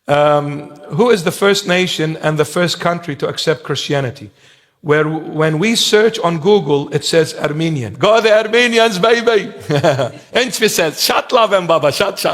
Who is the first nation and the first country to accept Christianity? When we search on Google, it says Armenian. Go the Armenians, baby. Entry says, shut love Baba, shut.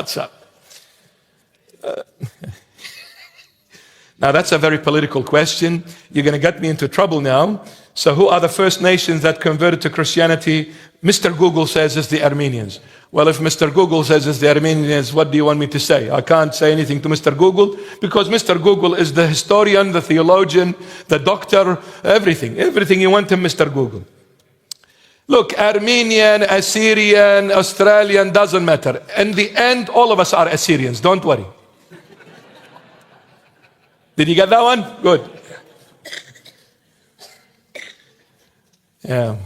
Now that's a very political question. You're going to get me into trouble now. So who are the first nations that converted to Christianity? Mr. Google says it's the Armenians. Well, if Mr. Google says it's the Armenians, what do you want me to say? I can't say anything to Mr. Google because Mr. Google is the historian, the theologian, the doctor, everything. Everything you want him, Mr. Google. Look, Armenian, Assyrian, Australian, doesn't matter. In the end, all of us are Assyrians. Don't worry. Did you get that one? Good. Yeah.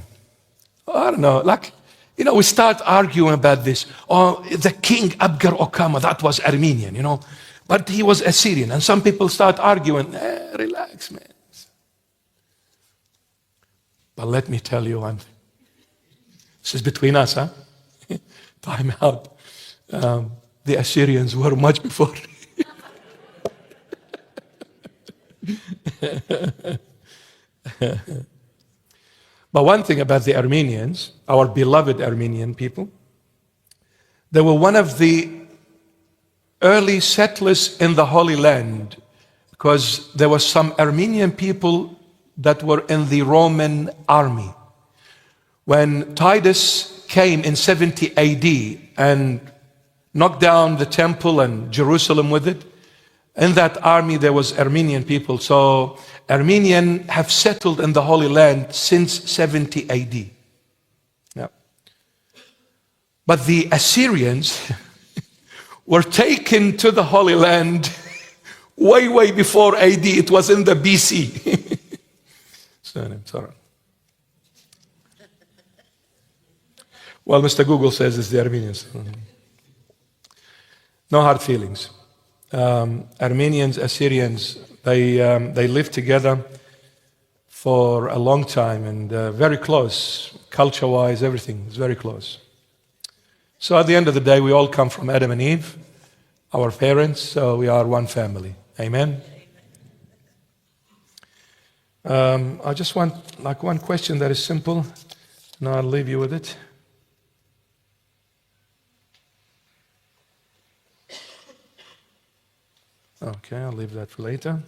I don't know. Like, we start arguing about this. Oh, the king Abgar Okama, that was Armenian, but he was Assyrian. And some people start arguing. Relax, man. But let me tell you one thing. This is between us, huh? Time out. The Assyrians were much before. But one thing about the Armenians, our beloved Armenian people, they were one of the early settlers in the Holy Land because there were some Armenian people that were in the Roman army. When Titus came in 70 AD and knocked down the temple and Jerusalem with it, in that army there was Armenian people. So Armenian have settled in the Holy Land since 70 AD. Yeah. But the Assyrians were taken to the Holy Land way before AD. It was in the BC. Sorry. Well, Mr. Google says it's the Armenians. No hard feelings. Armenians, Assyrians, they lived together for a long time and very close, culture-wise, everything is very close. So at the end of the day, we all come from Adam and Eve, our parents, so we are one family. Amen? I just want one question that is simple, and I'll leave you with it. Okay, I'll leave that for later.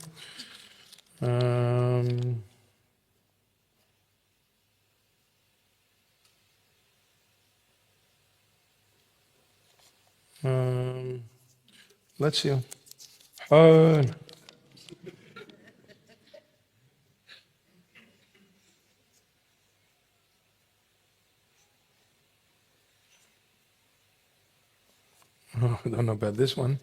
Let's see. I don't know about this one.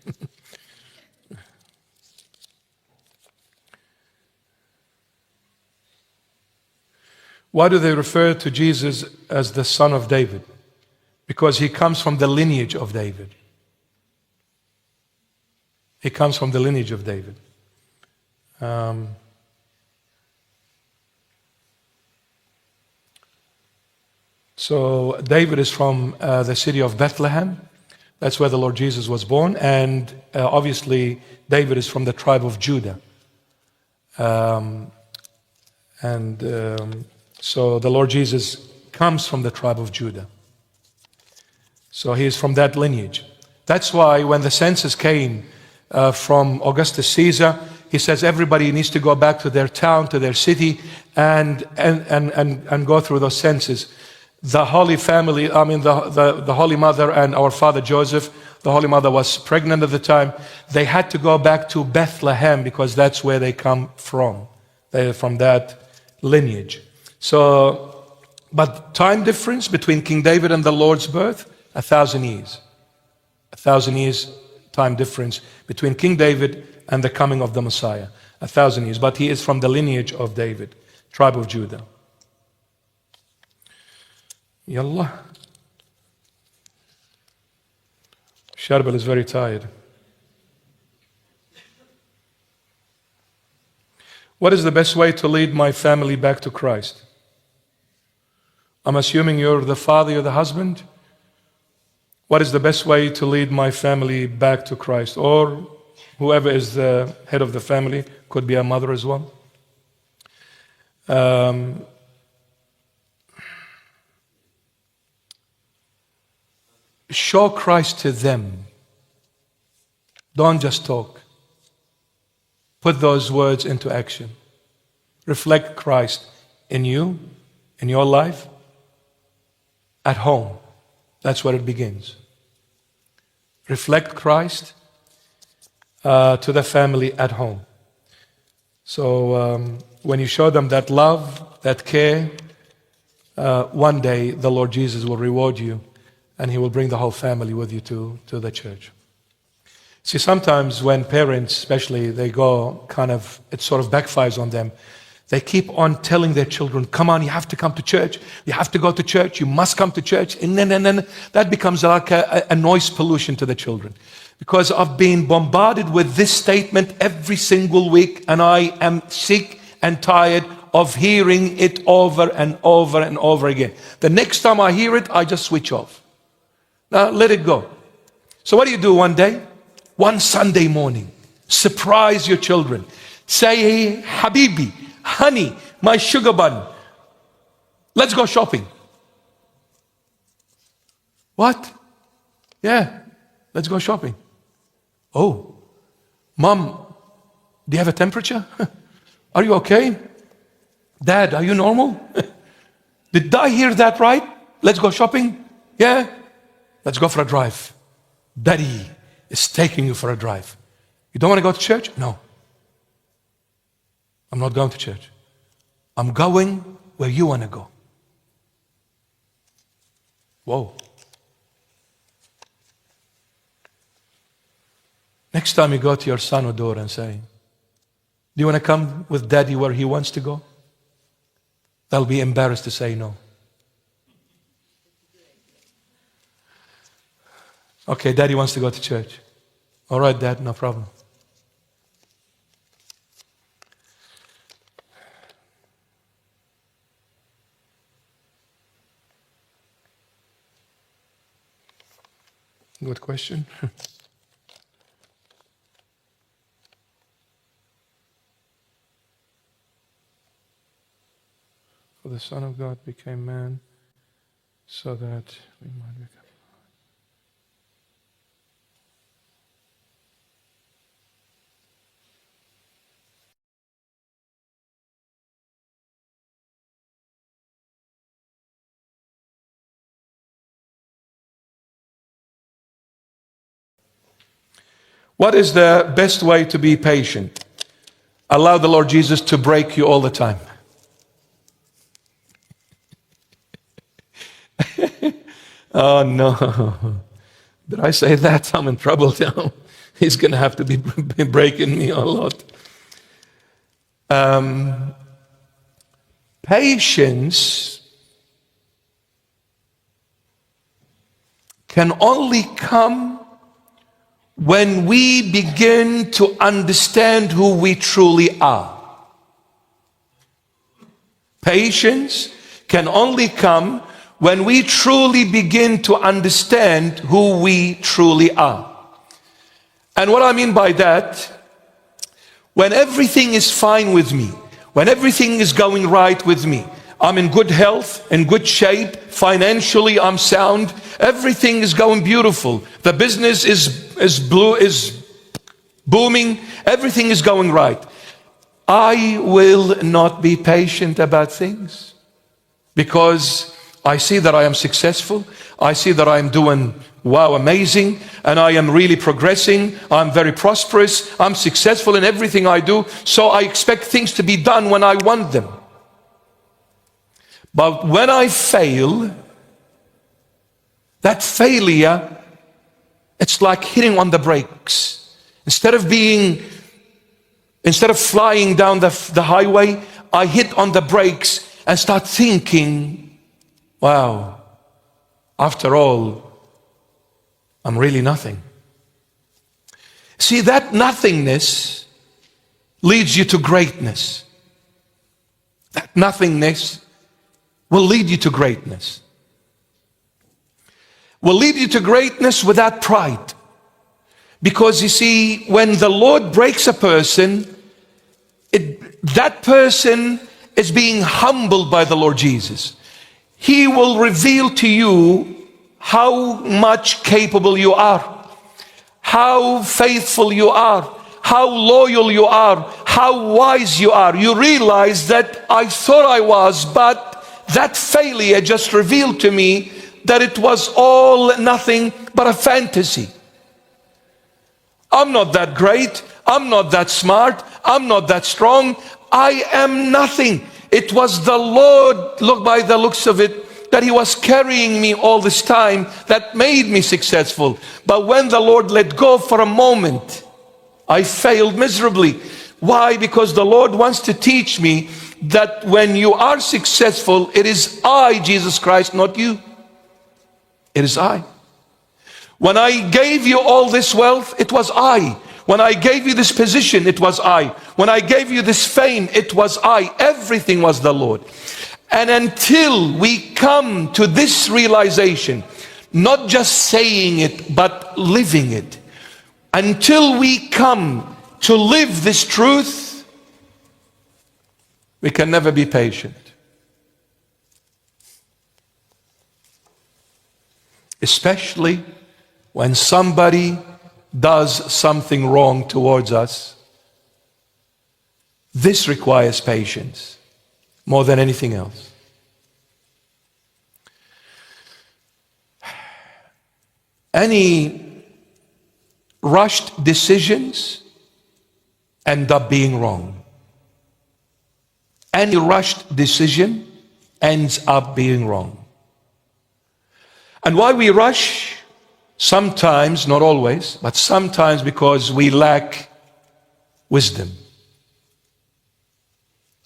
Why do they refer to Jesus as the son of David? Because he comes from the lineage of David. He comes from the lineage of David. So David is from the city of Bethlehem. That's where the Lord Jesus was born. And obviously David is from the tribe of Judah. So the Lord Jesus comes from the tribe of Judah. So he is from that lineage. That's why when the census came from Augustus Caesar, he says everybody needs to go back to their town, to their city, and go through those census. The Holy Family, the Holy Mother and our father Joseph, the Holy Mother was pregnant at the time. They had to go back to Bethlehem because that's where they come from. They're from that lineage. So, but time difference between King David and the Lord's birth, 1,000 years. 1,000 years time difference between King David and the coming of the Messiah. 1,000 years. But he is from the lineage of David, tribe of Judah. Yallah. Sharbel is very tired. What is the best way to lead my family back to Christ? I'm assuming you're the father, you're the husband. What is the best way to lead my family back to Christ? Or whoever is the head of the family, could be a mother as well. Show Christ to them. Don't just talk. Put those words into action. Reflect Christ in you, in your life, at home. That's where it begins. Reflect Christ to the family at home. So when you show them that love, that care, one day the Lord Jesus will reward you, and He will bring the whole family with you to the church. See, sometimes when parents, especially, they go it sort of backfires on them. They keep on telling their children, come on, you have to come to church. You have to go to church. You must come to church. And then that becomes like a noise pollution to the children. Because I've been bombarded with this statement every single week, and I am sick and tired of hearing it over and over and over again. The next time I hear it, I just switch off. Now, let it go. So what do you do one day? One Sunday morning, surprise your children. Say, hey, Habibi, honey, my sugar bun, let's go shopping. What? Yeah, let's go shopping. Oh, Mom, do you have a temperature? Are you okay? Dad, are you normal? Did I hear that right? Let's go shopping? Yeah, let's go for a drive. Daddy is taking you for a drive. You don't want to go to church? No. I'm not going to church. I'm going where you want to go. Whoa. Next time you go to your son or daughter and say, do you want to come with Daddy where he wants to go? They'll be embarrassed to say no. Okay, Daddy wants to go to church. All right, Dad, no problem. Good question. For the Son of God became man so that we might become. What is the best way to be patient? Allow the Lord Jesus to break you all the time. Oh no. Did I say that? I'm in trouble now. He's going to have to be breaking me a lot. Patience can only come when we begin to understand who we truly are. Patience can only come when we truly begin to understand who we truly are. And what I mean by that, when everything is fine with me, when everything is going right with me, I'm in good health, in good shape, financially I'm sound, everything is going beautiful, the business is booming, everything is going right. I will not be patient about things because I see that I am successful, I see that I am doing amazing, and I am really progressing, I'm very prosperous, I'm successful in everything I do, so I expect things to be done when I want them. But when I fail, that failure, it's like hitting on the brakes. Instead of flying down the highway, I hit on the brakes and start thinking, wow, after all, I'm really nothing. See, that nothingness leads you to greatness. That nothingness will lead you to greatness. Will lead you to greatness without pride. Because you see, when the Lord breaks a person, that person is being humbled by the Lord Jesus. He will reveal to you how much capable you are, how faithful you are, how loyal you are, how wise you are. You realize that I thought I was, but that failure just revealed to me that it was all nothing but a fantasy. I'm not that great. I'm not that smart. I'm not that strong. I am nothing. It was the Lord, look by the looks of it, that He was carrying me all this time that made me successful. But when the Lord let go for a moment, I failed miserably. Why? Because the Lord wants to teach me that when you are successful, it is I, Jesus Christ, not you. It is I. When I gave you all this wealth, it was I. When I gave you this position, it was I. When I gave you this fame, it was I. Everything was the Lord. And until we come to this realization, not just saying it, but living it, until we come to live this truth, we can never be patient. Especially when somebody does something wrong towards us. This requires patience more than anything else. Any rushed decisions end up being wrong. Any rushed decision ends up being wrong. And why we rush? Sometimes, not always, but sometimes because we lack wisdom.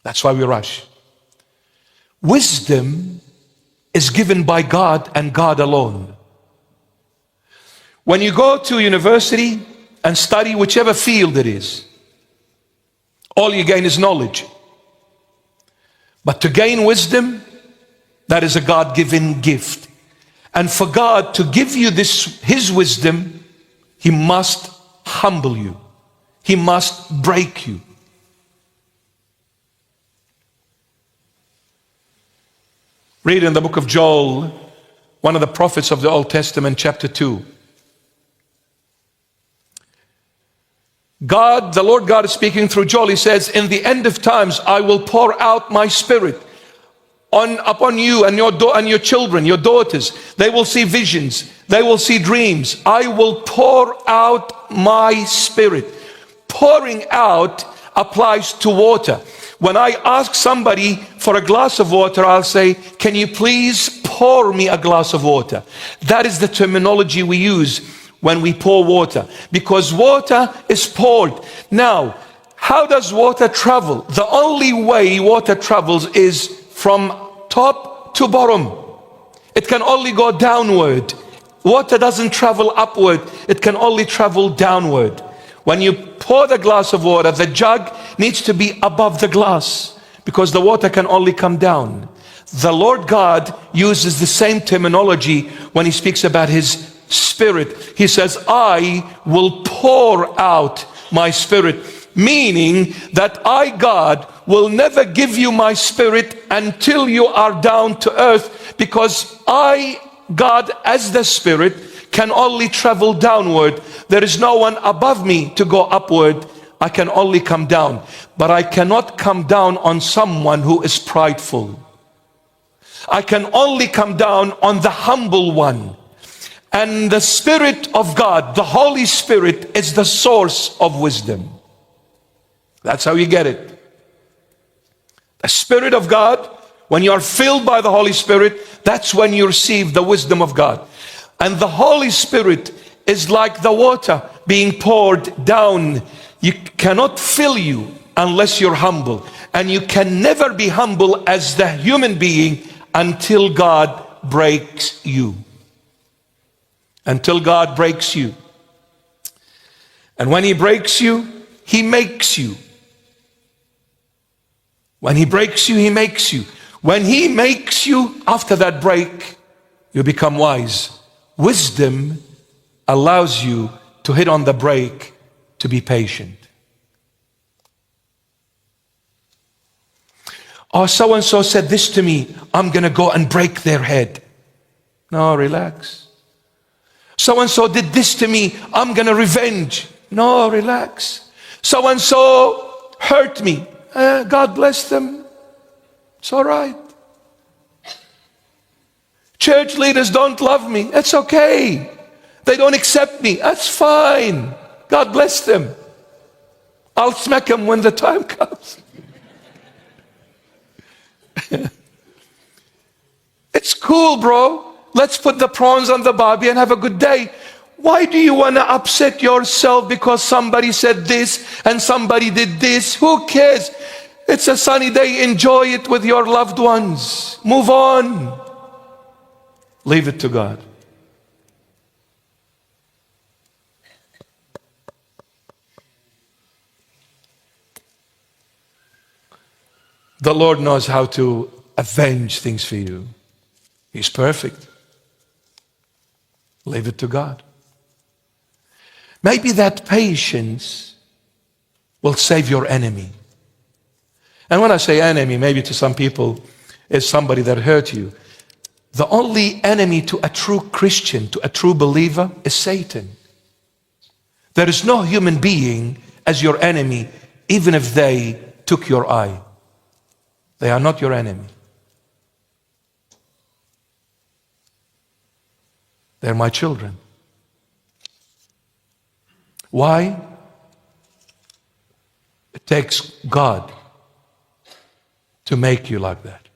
That's why we rush. Wisdom is given by God and God alone. When you go to university and study whichever field it is, all you gain is knowledge. But to gain wisdom, that is a God-given gift. And for God to give you this, His wisdom, He must humble you. He must break you. Read in the book of Joel, one of the prophets of the Old Testament, chapter 2. God, the Lord God is speaking through Joel. He says, in the end of times, I will pour out my spirit upon you and your children, your daughters. They will see visions. They will see dreams. I will pour out my spirit. Pouring out applies to water. When I ask somebody for a glass of water, I'll say, can you please pour me a glass of water? That is the terminology we use when we pour water, because water is poured. Now, how does water travel? The only way water travels is from top to bottom. It can only go downward. Water doesn't travel upward. It can only travel downward. When you pour the glass of water, the jug needs to be above the glass because the water can only come down. The Lord God uses the same terminology when He speaks about His Spirit. He says, I will pour out my spirit, meaning that I, God, will never give you my spirit until you are down to earth, because I, God, as the Spirit, can only travel downward. There is no one above me to go upward. I can only come down, but I cannot come down on someone who is prideful. I can only come down on the humble one. And the Spirit of God, the Holy Spirit, is the source of wisdom. That's how you get it. The Spirit of God, when you are filled by the Holy Spirit, that's when you receive the wisdom of God. And the Holy Spirit is like the water being poured down. You cannot fill you unless you're humble. And you can never be humble as the human being until God breaks you. Until God breaks you. And when He breaks you, He makes you. When He breaks you, He makes you. When He makes you, after that break, you become wise. Wisdom allows you to hit on the brake, to be patient. Oh, so-and-so said this to me, I'm going to go and break their head. No, relax. So-and-so did this to me, I'm going to revenge. No, relax. So-and-so hurt me. God bless them. It's all right. Church leaders don't love me. It's okay. They don't accept me. That's fine. God bless them. I'll smack them when the time comes. It's cool, bro. Let's put the prawns on the barbie and have a good day. Why do you want to upset yourself because somebody said this and somebody did this? Who cares? It's a sunny day. Enjoy it with your loved ones. Move on. Leave it to God. The Lord knows how to avenge things for you. He's perfect. Leave it to God. Maybe that patience will save your enemy. And when I say enemy, maybe to some people, it's somebody that hurt you. The only enemy to a true Christian, to a true believer, is Satan. There is no human being as your enemy, even if they took your eye. They are not your enemy. They're my children. Why? It takes God to make you like that.